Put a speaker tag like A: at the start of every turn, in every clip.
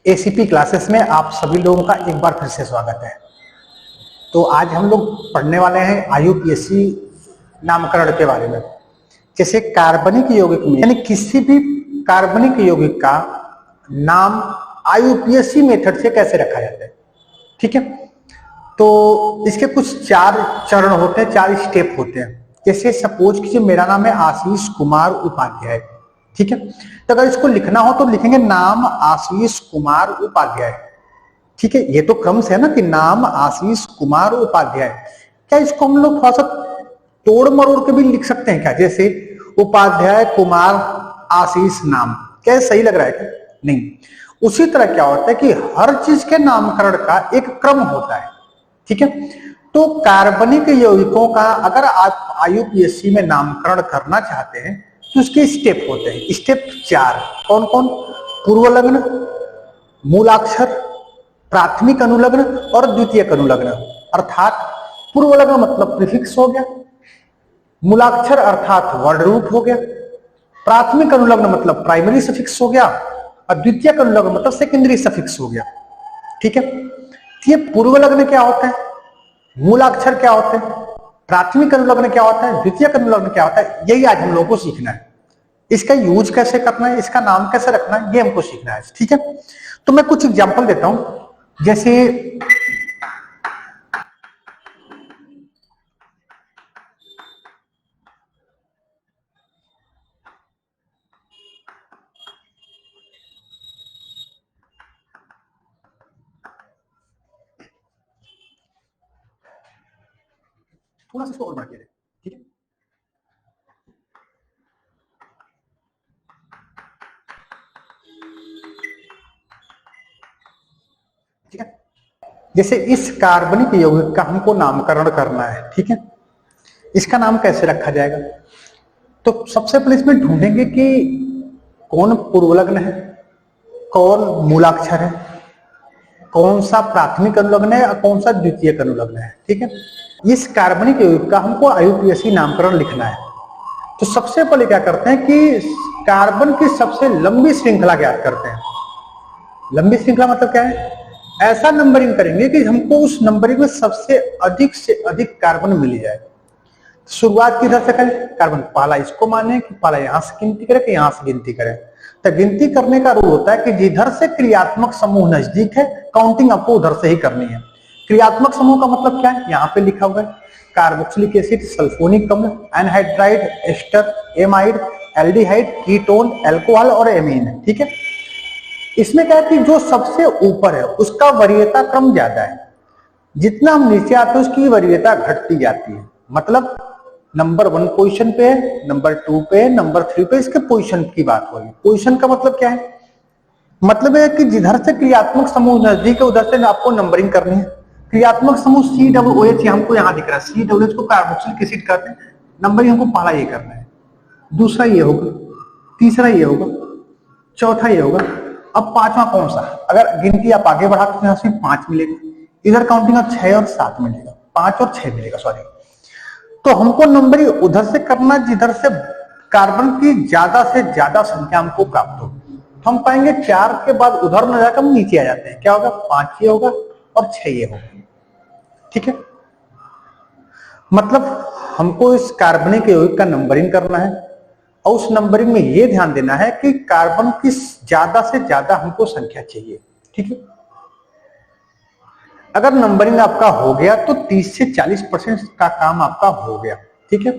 A: ACP classes में आप सभी लोगों का एक बार फिर से स्वागत है। तो आज हम लोग पढ़ने वाले हैं आईयूपीएसी नामकरण के बारे में। जैसे कार्बनिक यौगिक में यानी किसी भी कार्बनिक यौगिक का नाम आईयूपीएसी मेथड से कैसे रखा जाता है, ठीक है। तो इसके कुछ 4 चरण होते हैं, 4 स्टेप होते हैं। जैसे सपोज कीजिए मेरा नाम है आशीष कुमार उपाध्याय, ठीक है। तो अगर इसको लिखना हो तो लिखेंगे नाम आशीष कुमार उपाध्याय, ठीक है। ये तो क्रम से है ना कि नाम आशीष कुमार उपाध्याय। क्या इसको हम लोग थोड़ा सा तोड़ मरोड़ के भी लिख सकते हैं क्या? जैसे उपाध्याय कुमार आशीष नाम, क्या सही लग रहा है क्या? नहीं। उसी तरह क्या होता है कि हर चीज के नामकरण का एक क्रम होता है, ठीक है। तो कार्बनिक यौगिकों का अगर आप आईयूपीएसी में नामकरण करना चाहते हैं तो उसके स्टेप होते हैं। स्टेप 4 कौन कौन? पूर्वलग्न, मूलाक्षर, प्राथमिक अनुलग्न और द्वितीयक अनुलग्न। अर्थात पूर्वलग्न मतलब प्रीफिक्स हो गया, मूलाक्षर अर्थात वर्ण रूप हो गया, प्राथमिक अनुलग्न मतलब प्राइमरी सफिक्स हो गया और द्वितीयक अनुलग्न मतलब सेकेंडरी सफिक्स हो गया, ठीक है। ये पूर्वलग्न क्या होता है, मूलाक्षर क्या होते हैं, प्राथमिक अनुलग्न क्या होता है, द्वितीयक अनुलग्न क्या होता है, यही आज हम लोगों को सीखना है। इसका यूज कैसे करना है, इसका नाम कैसे रखना है, ये हमको सीखना है, ठीक है। तो मैं कुछ एग्जांपल देता हूं। जैसे थोड़ा सा इसको और बढ़ के, ठीक है। ठीक है, जैसे इस कार्बनिक यौगिक का हमको नामकरण करना है, ठीक है। इसका नाम कैसे रखा जाएगा? तो सबसे पहले इसमें ढूंढेंगे कि कौन पूर्वलग्न है, कौन मूलाक्षर है, कौन सा प्राथमिक अनुलग्न है और कौन सा द्वितीयक अनुलग्न है, ठीक है। इस कार्बनिक यौगिक का हमको आईयूपीएसी नामकरण लिखना है। तो सबसे पहले क्या करते हैं कि कार्बन की सबसे लंबी श्रृंखला ज्ञात करते हैं। लंबी श्रृंखला मतलब क्या है? ऐसा नंबरिंग करेंगे कि हमको उस नंबरिंग में सबसे अधिक कार्बन मिल जाए। शुरुआत किधर से करें? कार्बन पहला इसको माने कि पहला यहां से गिनती करें कि यहां से गिनती करें। तो गिनती करने का रूल होता है कि जिधर से क्रियात्मक समूह नजदीक है काउंटिंग आपको उधर से ही करनी है। क्रियात्मक समूह का मतलब क्या है? यहाँ पे लिखा हुआ है कार्बोक्सिलिक एसिड, सल्फोनिक अम्ल, anhydride, ester, amide, aldehyde, ketone, alcohol और एमीन, ठीक है। इसमें क्या है कि जो सबसे ऊपर है उसका वरीयता क्रम ज्यादा है, जितना हम नीचे आते हैं उसकी वरीयता घटती जाती है। मतलब नंबर 1 पोजीशन पे है, नंबर 2 पे, नंबर 3 पे, इसके पोजीशन की बात हो रही है। पोजीशन का मतलब क्या है? मतलब है कि जिधर से क्रियात्मक समूह नजदीक है उधर से आपको नंबरिंग करनी है। क्रियात्मक समूह COOH हमको यहाँ दिख रहा है, COOH को कार्बोक्सिलिक एसिड कहते हैं। नंबरिंग हमको पहला ये करना है, दूसरा ये होगा, तीसरा ये होगा, चौथा ये होगा। अब पांचवा कौन सा? अगर गिनती आप आगे बढ़ाते हैं तो 5 मिलेगा, इधर काउंटिंग 6 और 7 मिलेगा, 5 और 6 मिलेगा, सॉरी। तो हमको नंबरिंग उधर से करना जिधर से कार्बन की ज्यादा से ज्यादा संख्या हमको प्राप्त हो। हम पाएंगे 4 के बाद उधर न जाकर हम नीचे आ जाते हैं। क्या होगा? 5 ये होगा और 6 ये होगा, ठीक है। मतलब हमको इस कार्बनिक यौगिक का नंबरिंग करना है और उस नंबरिंग में यह ध्यान देना है कि कार्बन की ज्यादा से ज्यादा हमको संख्या चाहिए, ठीक है। अगर नंबरिंग आपका हो गया तो 30 से 40% का काम आपका हो गया, ठीक है।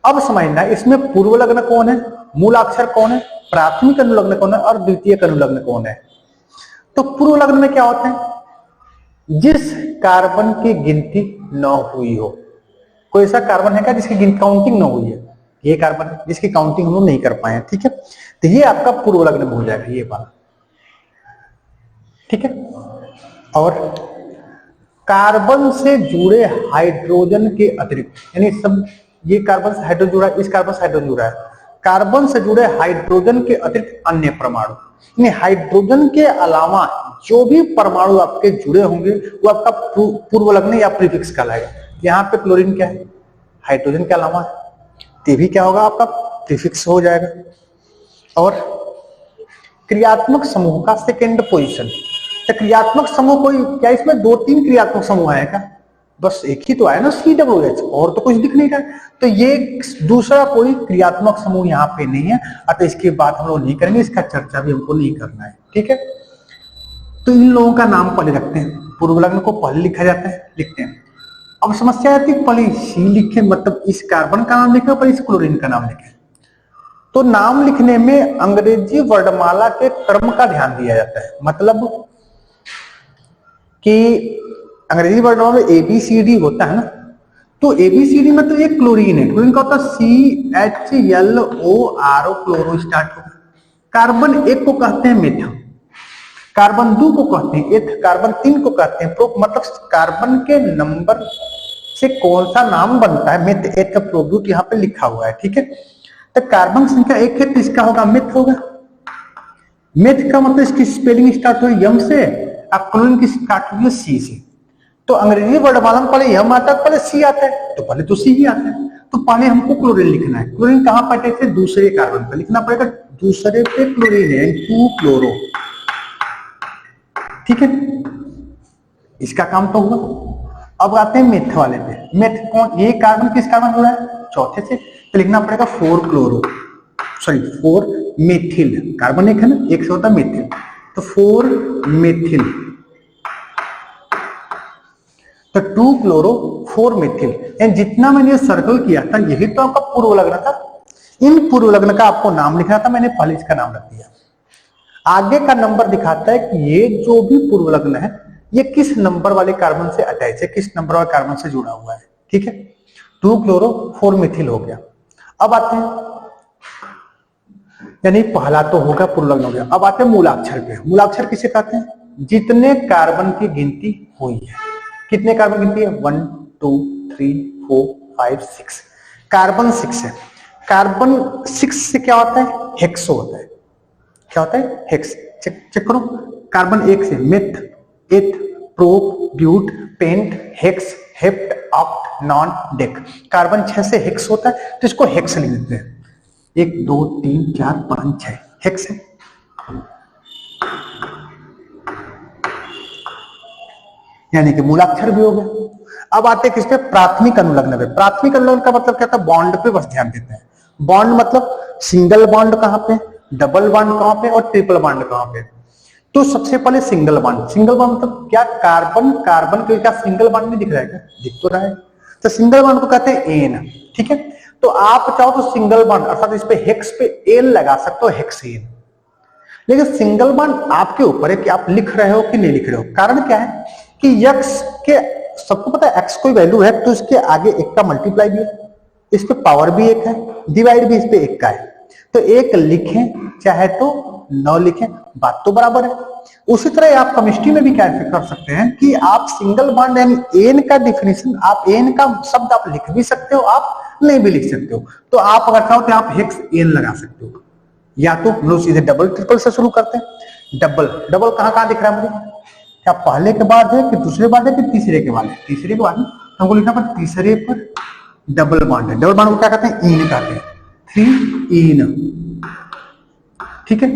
A: अब समझना इसमें पूर्वलग्न कौन है, मूलाक्षर कौन है, प्राथमिक अनुलग्न कौन है और द्वितीयक अनुलग्न कौन है। तो पूर्वलग्न में क्या होते हैं? जिस कार्बन की गिनती न हुई हो। कोई ऐसा कार्बन है क्या जिसकी काउंटिंग न हुई है? ये कार्बन है जिसकी काउंटिंग हम लोग नहीं कर पाए, ठीक है। तो ये आपका पूर्वलग्न हो जाएगा, ये वाला, ठीक है। और कार्बन से जुड़े हाइड्रोजन के अतिरिक्त, यानी सब ये कार्बन से हाइड्रोजन जुड़ा है, इस कार्बन से हाइड्रोजन जुड़ा है, कार्बन से जुड़े हाइड्रोजन के अतिरिक्त अन्य परमाणु, यानी हाइड्रोजन के अलावा जो भी परमाणु आपके जुड़े होंगे वो आपका पूर्वलग्न या प्रीफिक्स कहलाएगा। यहाँ पे क्लोरीन क्या है? हाइड्रोजन के अलावा है, ये भी क्या होगा? आपका प्रीफिक्स हो जाएगा। और क्रियात्मक समूह का सेकेंड पोजीशन, तो क्रियात्मक समूह कोई क्या इसमें 2-3 क्रियात्मक समूह है क्या? बस एक ही तो आया ना COOH, और तो कुछ दिख नहीं रहा। तो ये दूसरा कोई क्रियात्मक समूह यहाँ पे नहीं है, अतः इसकी बात हम लोग नहीं करेंगे, इसका चर्चा भी हमको नहीं करना है, ठीक है। तो इन लोगों का नाम पहले रखते हैं, पूर्व लग्न को पहले लिखा जाता है, लिखते हैं। अब समस्या आती है पहले C लिखे, मतलब इस कार्बन का नाम लिखे, पहले इस क्लोरीन का नाम लिखे। तो नाम लिखने में अंग्रेजी वर्णमाला के क्रम का ध्यान दिया जाता है, मतलब कि अंग्रेजी वर्णमाला में ABCD होता है ना, तो ABCD में तो ये क्लोरीन है, क्लोरीन का होता है CHLORO, क्लोरो स्टार्ट होगा। कार्बन एक को कहते हैं मेथ, कार्बन 2 को कहते हैं एथ, कार्बन 3 को कहते हैं प्रो, मतलब कार्बन के नंबर से कौन सा नाम बनता है, मेथ एथ प्रोब्यूट यहाँ पे लिखा हुआ है, ठीक है। तो कार्बन संख्या 1 है तो इसका होगा मेथ होगा। मेथ का मतलब इसकी स्पेलिंग स्टार्ट हुई यम से, अब क्लोरीन की स्टार्ट हुई है C से। तो अंग्रेजी वर्णमाला में पहले यम आता है, पहले C आता है, तो पहले तो C ही आता है। तो पहले हमको क्लोरीन लिखना है। क्लोरीन कहां पर अटैच है? दूसरे कार्बन पर लिखना पड़ेगा, दूसरे पे क्लोरीन है, 2 क्लोरो, ठीक है। इसका काम तो हुआ। अब आते हैं मेथ वाले पे। मेथ कौन, ये कार्बन किस कार्बन हो रहा है? चौथे से, तो लिखना पड़ेगा 4 क्लोरो, सॉरी 4 मेथिल। कार्बन एक है ना, एक से होता है मेथिल, तो 4 मेथिल, तो 2 क्लोरो 4 मेथिल। एंड जितना मैंने सर्कल किया था यही तो आपका पूर्व लग्न था। इन पूर्व लग्न का आपको नाम लिखना था, मैंने पहले इसका नाम रख दिया। आगे का नंबर दिखाता है कि ये जो भी पूर्व लग्न है ये किस नंबर वाले कार्बन से अटैच है, किस नंबर वाले कार्बन से जुड़ा हुआ है, ठीक है। 2 क्लोरो 4 मेथिल हो गया। अब आते हैं, यानी पहला तो होगा पूर्व लग्न हो गया। अब आते हैं मूलाक्षर पे। मूलाक्षर किसे कहते हैं? जितने कार्बन की गिनती हुई है। कितने कार्बन गिनती है? 1 2 3 4 5 6, कार्बन 6 है। कार्बन 6 से क्या होता है? हेक्सो होता है। क्या होता है? हेक्स। चेक करो, कार्बन 1 से meth, eth, prop, but, pent, hex, hept, oct, non, dec. Carbon 6 से हेक्स होता है, तो इसको हेक्स लिख देते हैं। 1 2 3 4 5 6 हेक्स है। यानी कि मूलाक्षर भी हो गया। अब आते हैं किस पे? प्राथमिक अनुलग्न पे। प्राथमिक अनुलग्न का मतलब क्या था? बॉन्ड पे बस ध्यान देते हैं। बॉन्ड मतलब सिंगल बॉन्ड कहां पे, डबल बॉन्ड कहां पे और ट्रिपल बॉन्ड कहां पे। तो सबसे पहले सिंगल बॉन्ड। सिंगल बॉन्ड मतलब क्या? कार्बन कार्बन के क्या सिंगल बॉन्ड नहीं दिख रहा है क्या? दिख तो रहा है। तो सिंगल बॉन्ड को कहते हैं एन, ठीक है। तो आप चाहो तो सिंगल बॉन्ड अर्थात इस पे हेक्स पे एल लगा सकते हो, हेक्सेन। लेकिन सिंगल बॉन्ड आपके ऊपर है कि आप लिख रहे हो कि नहीं लिख रहे हो। कारण क्या है कि यक्स के, सबको पता है एक्स कोई वैल्यू है तो इसके आगे एक का मल्टीप्लाई भी है, इस पे पावर भी एक है, डिवाइड भी इस पे एक का है। तो एक लिखें चाहे तो 9 लिखें, बात तो बराबर है। उसी तरह आप केमिस्ट्री में भी क्या कर सकते हैं कि आप सिंगल बॉन्ड यानी एन का डिफिनेशन, आप एन का शब्द आप लिख भी सकते हो, आप नहीं भी लिख सकते हो। तो आप अगर चाहो तो आप हेक्स एन लगा सकते हो, या तो हम लोग सीधे डबल ट्रिपल से शुरू करते हैं। डबल डबल कहां कहां दिख रहा है मुझे? क्या पहले के बाद है कि दूसरे बाद है कि तीसरे के बाद है? तीसरे के बाद है, हमको लिखना पर तीसरे पर डबल बॉन्ड है। डबल बॉन्ड को क्या कहते हैं? इन कहते हैं, 3 इन, ठीक है।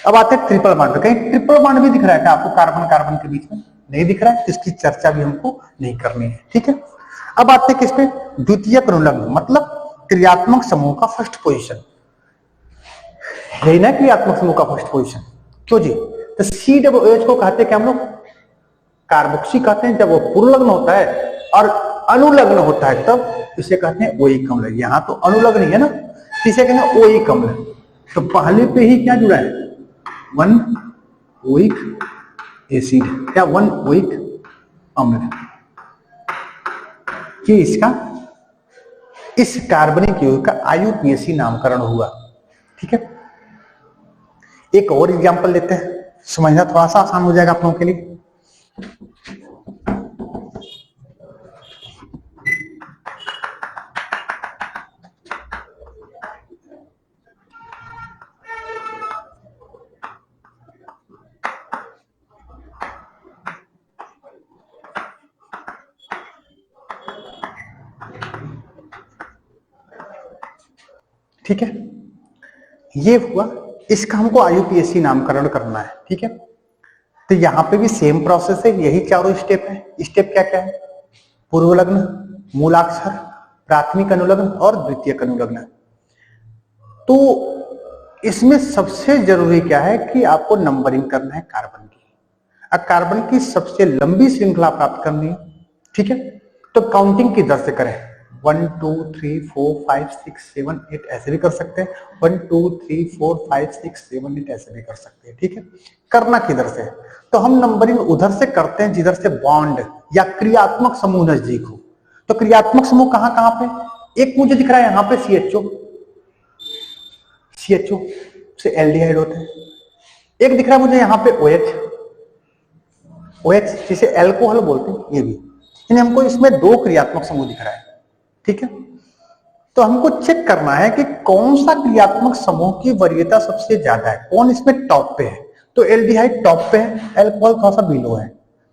A: अब आते हैं ट्रिपल बॉन्ड। कहीं ट्रिपल बॉन्ड भी दिख रहा है क्या आपको कार्बन कार्बन के बीच में? नहीं दिख रहा है, इसकी चर्चा भी हमको नहीं करनी है, ठीक है। अब आते हैं किस पे? द्वितीयक अनुलग्न, मतलब क्रियात्मक समूह का फर्स्ट पोजीशन। यही ना क्रियात्मक समूह का फर्स्ट पोजीशन, क्यों जी? तो COOH को कहते हैं क्या हम लोग? कार्बोक्सी कहते हैं। जब वो पूर्व लग्न होता है और अनुलग्न होता है तब इसे कहते हैं ओइक अम्ल। यहां तो अनुलग्न ही है ना, इसे कहते हैं ओइक अम्ल। तो पहले पे ही क्या जुड़ा है? 1 ओइक एसिड या 1 ओइक अम्ल। ये इसका, इस कार्बनिक यौगिक का IUPAC नामकरण हुआ, ठीक है। एक और एग्जांपल लेते हैं, समझना थोड़ा सा आसान हो जाएगा आप लोगों के लिए। ठीक है, ये हुआ, इसका हमको IUPAC नामकरण करना है, ठीक है। तो यहाँ पे भी सेम प्रोसेस है, यही चारों स्टेप है। स्टेप क्या क्या है? पूर्व लग्न, मूलाक्षर, प्राथमिक अनुलग्न और द्वितीयक अनुलग्न। तो इसमें सबसे जरूरी क्या है कि आपको नंबरिंग करना है कार्बन की। अब कार्बन की सबसे लंबी श्रृंखला प्राप्त करनी है, ठीक है? तो काउंटिंग किधर से करें? 1 2 3 4 5 6 7 8 ऐसे भी कर सकते हैं, 1 2 3 4 5 6 7 8 ऐसे भी कर सकते हैं, ठीक है? करना किधर से? तो हम नंबरिंग उधर से करते हैं जिधर से बॉन्ड या क्रियात्मक समूह नजदीक हो। तो क्रियात्मक समूह कहां कहां पे? एक मुझे दिख रहा है यहां पे CHO से एल्डिहाइड होते हैं। एक दिख रहा है मुझे यहाँ पे OH जिसे एल्कोहल बोलते हैं, ये भी। यानी हमको इसमें 2 क्रियात्मक समूह दिख रहा है, ठीक है? तो हमको चेक करना है कि कौन सा क्रियात्मक समूह की वरीयता सबसे ज्यादा है, कौन इसमें टॉप पे है। तो एल्डिहाइड टॉप पे है, एल्कोहल थोड़ा सा बिलो है।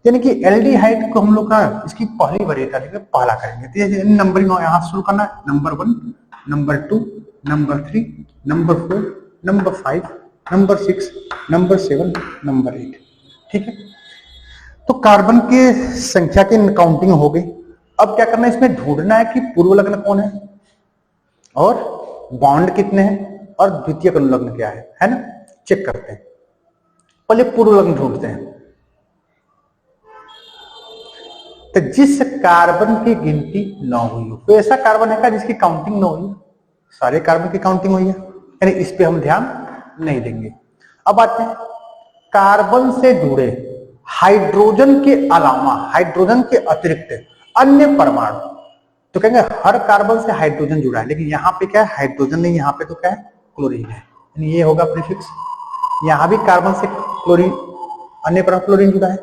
A: यानी कि एल्डिहाइड को हम लोग का इसकी पहली वरीयता देंगे, पहला करेंगे। तो नंबरिंग यहां शुरू करना है, number 1, number 2, number 3, number 4, number 5, number 6, number 7, number 8, ठीक है? तो कार्बन के संख्या की काउंटिंग हो गई। अब क्या करना है? इसमें ढूंढना है कि पूर्व लग्न कौन है और बॉन्ड कितने हैं और द्वितीयक अनुलग्न क्या है ना? चेक करते हैं। पहले पूर्व लग्न ढूंढते हैं। तो जिस कार्बन की गिनती 9 हुई हो, तो ऐसा कार्बन है का जिसकी काउंटिंग 9 हुई? सारे कार्बन की काउंटिंग हुई है, यानी इस पे हम ध्यान नहीं देंगे। अब आते हैं कार्बन से जुड़े हाइड्रोजन के अलावा, हाइड्रोजन के अतिरिक्त अन्य परमाणु। तो कहेंगे हर कार्बन से हाइड्रोजन जुड़ा है, लेकिन यहाँ पे क्या है? हाइड्रोजन नहीं, यहाँ पे तो क्या है? क्लोरीन है, यानी ये होगा प्रीफिक्स। यहाँ भी कार्बन से क्लोरीन, अन्य परमाणु क्लोरीन जुड़ा है,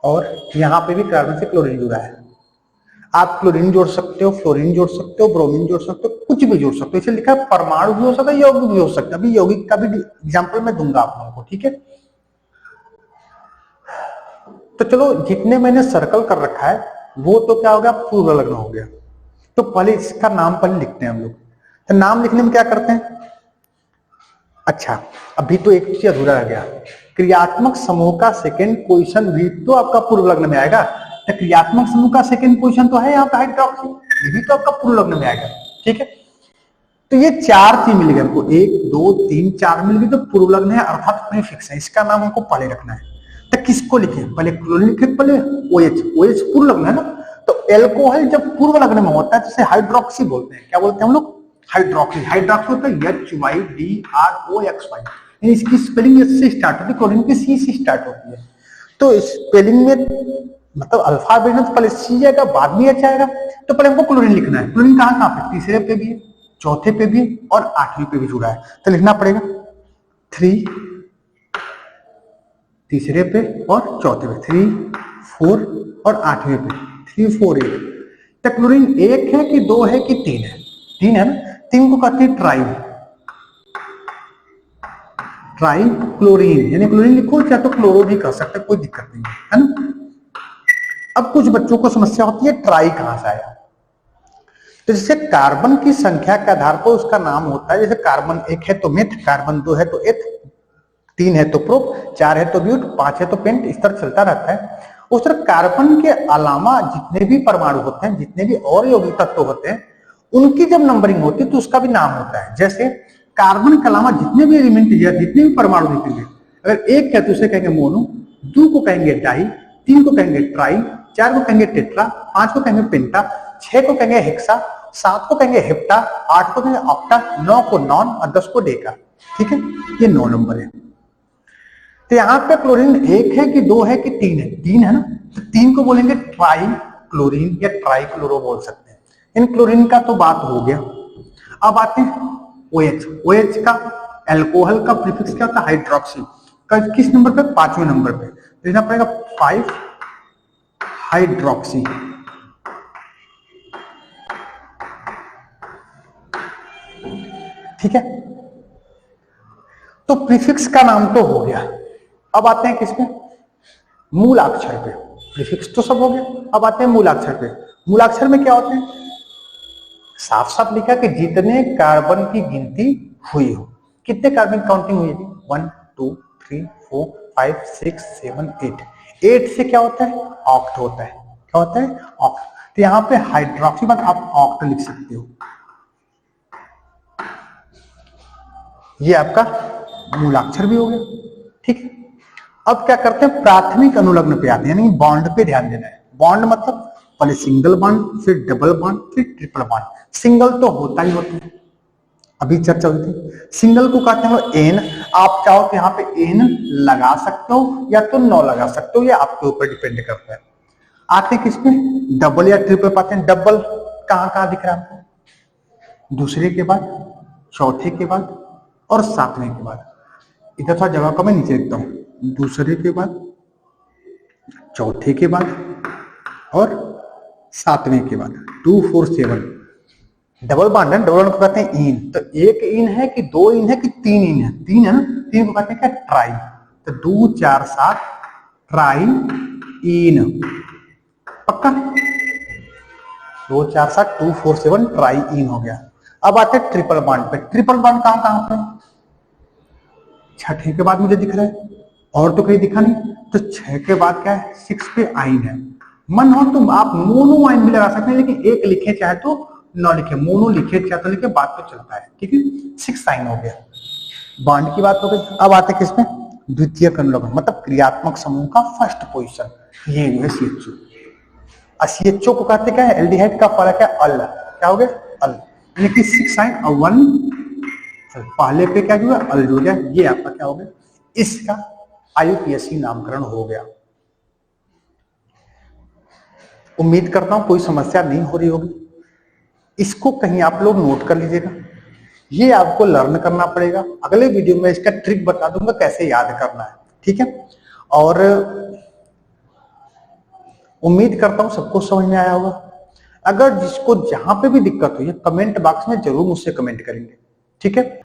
A: और यहाँ पे भी कार्बन से क्लोरीन जुड़ा है। आप क्लोरीन जोड़ सकते हो, फ्लोरीन जोड़ सकते हो, ब्रोमीन जोड़ सकते हो, कुछ भी जोड़ सकते हो। इसे लिखा है परमाणु भी हो सकता है, यौगिक भी हो सकता है। अभी यौगिक का भी एग्जाम्पल मैं दूंगा आप लोगों को, ठीक है? तो चलो, जितने मैंने सर्कल कर रखा है वो तो क्या हो गया? पूर्व लग्न हो गया। तो पहले इसका नाम पहले लिखते हैं हम लोग। तो नाम लिखने में क्या करते हैं? अच्छा, अभी तो एक चीज अधूरा रह गया। क्रियात्मक समूह का सेकेंड पोजीशन भी तो आपका पूर्व लग्न में आएगा। तो क्रियात्मक समूह का सेकेंड पोजीशन तो है यहाँ पे हाइड्रोक्सी, ये भी तो आपका पूर्व लग्न में आएगा, ठीक है? तो ये 4 चीज मिल गए हमको, 1 2 3 4 मिल गई, तो पूर्व लग्न है, अर्थात प्रीफिक्स है। इसका नाम हमको पहले रखना है। तो किसको लिखे? पहले क्लोरीन लिखे, पहले OH पूर्व लग्न है ना। तो एल्कोहल जब पूर्व लग्न में होता है तो उसे हाइड्रोक्सी बोलते हैं। क्या बोलते हैं हम लोग? हाइड्रोक्सी। हाइड्रोक्सी होता है HYDROXY, इसकी स्पेलिंग एस से स्टार्ट होती है, क्लोरीन की C से स्टार्ट होती है। तो स्पेलिंग में मतलब अल्फाबेट में तो पहले C आएगा, बाद में H आएगा। तो पहले हमको क्लोरीन लिखना है। क्लोरीन कहाँ कहाँ पे? तीसरे पे भी है, चौथे पे भी और 8वें पे भी जुड़ा है। तो लिखना पड़ेगा 3, तीसरे पे और चौथे पे, 3 4 और 8वें पे 3 4 8। तो क्लोरीन 1 है कि 2 है कि 3 है? 3 है ना। 3 को कहते हैं ट्राई क्लोरीन, यानी क्लोरीन लिखो, चाहे तो क्लोरो भी कर सकते, कोई दिक्कत नहीं है ना। अब कुछ बच्चों को समस्या होती है ट्राई कहां से आया। तो जैसे कार्बन की संख्या के आधार पर उसका नाम होता है। जैसे कार्बन 1 है तो मेथ, कार्बन 2 है तो एथ, 3 है तो प्रोप, 4 है तो ब्यूट, 5 है तो पेंट, इस तरह चलता रहता है। उस तरह कार्बन के अलावा जितने भी परमाणु होते हैं, जितने भी और यौगिक तत्व होते हैं, उनकी जब नंबरिंग होती है तो उसका भी नाम होता है। जैसे कार्बन के अलावा जितने भी एलिमेंट या जितने भी परमाणु दिखेंगे, अगर 1 है तो उसे कहेंगे मोनो, 2 को कहेंगे डाई, 3 को कहेंगे ट्राई, 4 को कहेंगे टेट्रा, 5 को कहेंगे पेंटा, 6 को कहेंगे हेक्सा, 7 को कहेंगे हेप्टा, 8 को कहेंगे ऑक्टा, 9 को नॉन और 10 को डेका, ठीक है? ये 9 नंबर है। तो यहाँ पे क्लोरीन 1 है कि 2 है कि 3 है? 3 है ना। तो 3 को बोलेंगे ट्राई क्लोरीन या ट्राई क्लोरो बोल सकते हैं। इन क्लोरीन का तो बात हो गया। अब आते हैं OH का, एल्कोहल का प्रीफिक्स क्या होता है? हाइड्रोक्सी का। किस नंबर पे? 5वें नंबर पे। लिखना पड़ेगा 5 हाइड्रोक्सी। ठीक है, तो प्रीफिक्स का नाम तो हो गया। अब आते हैं किसमें? मूलाक्षर पे। प्रीफिक्स तो सब हो गया, अब आते हैं मूलाक्षर पे। मूलाक्षर में क्या होते हैं? साफ साफ लिखा कि जितने कार्बन की गिनती हुई हो। कितने कार्बन की काउंटिंग हुई है? 1 2 3 4 5 6 7 8। 8 से क्या होता है? ऑक्ट होता है। क्या होता है? ऑक्ट। तो यहां पे हाइड्रोक्सी बाद आप ऑक्ट लिख सकते हो। ये आपका मूलाक्षर भी हो गया। ठीक है, अब क्या करते हैं, प्राथमिक अनुलग्न पे आते हैं, यानी बॉन्ड पे ध्यान देना है। बॉन्ड मतलब पहले सिंगल बॉन्ड, फिर डबल बॉन्ड, फिर ट्रिपल बॉन्ड। सिंगल तो होता ही होता है, अभी चर्चा हुई थी। सिंगल को कहते हैं एन। आप चाहो तो यहाँ पे एन लगा सकते हो या तो नो लगा सकते हो, ये आपके ऊपर डिपेंड करता है। आते हैं किस पे? डबल या ट्रिपल पाते हैं। डबल कहां कहां दिख रहा है आपको? दूसरे के बाद, चौथे के बाद और सातवें के बाद। इधर थोड़ा जगह को मैं नीचे लिखता हूं। दूसरे के बाद, चौथे के बाद और सातवें के बाद। 2 4 7 डबल बॉन्ड है। डबल बॉन्ड को कहते हैं इन। तो एक इन है कि दो इन है कि तीन इन है? तीन है ना। तीन को कहते हैं क्या? ट्राई। तो 2 4 7 ट्राई इन। पक्का? 2 4 7 2 4 7 ट्राई इन हो गया। अब आते हैं ट्रिपल बॉन्ड पे। ट्रिपल बॉन्ड कहां कहां पे? छठे के बाद मुझे दिख रहा है, और तो कहीं दिखा नहीं। तो 6 के बाद क्या है? 6 पे आइन है। मन हो तो आप मोनो आइन भी लगा सकते हैं, लेकिन एक लिखे चाहे तो न लिखे, मोनो लिखे चाहे तो लिखे, बात तो चलता है। ठीक है, 6 आइन हो गया। बॉन्ड की बात हो गई। अब आते किसमें? द्वितीय अनुलग्न, मतलब क्रियात्मक समूह का फर्स्ट पोजीशन, ये है CHO। CHO को कहते क्या है? एल्डिहाइड का फर्क है अल। क्या हो गया? अल। यानी कि 6 आइन और 1 पहले पे क्या हुआ? अल हो गया। ये आपका क्या हो गया? इसका IUPAC नामकरण हो गया। उम्मीद करता हूं कोई समस्या नहीं हो रही होगी। इसको कहीं आप लोग नोट कर लीजिएगा, ये आपको लर्न करना पड़ेगा। अगले वीडियो में इसका ट्रिक बता दूंगा कैसे याद करना है। ठीक है, और उम्मीद करता हूं सबको समझ में आया होगा। अगर जिसको जहां पे भी दिक्कत हुई है, कमेंट बॉक्स में जरूर मुझसे कमेंट करेंगे। ठीक है।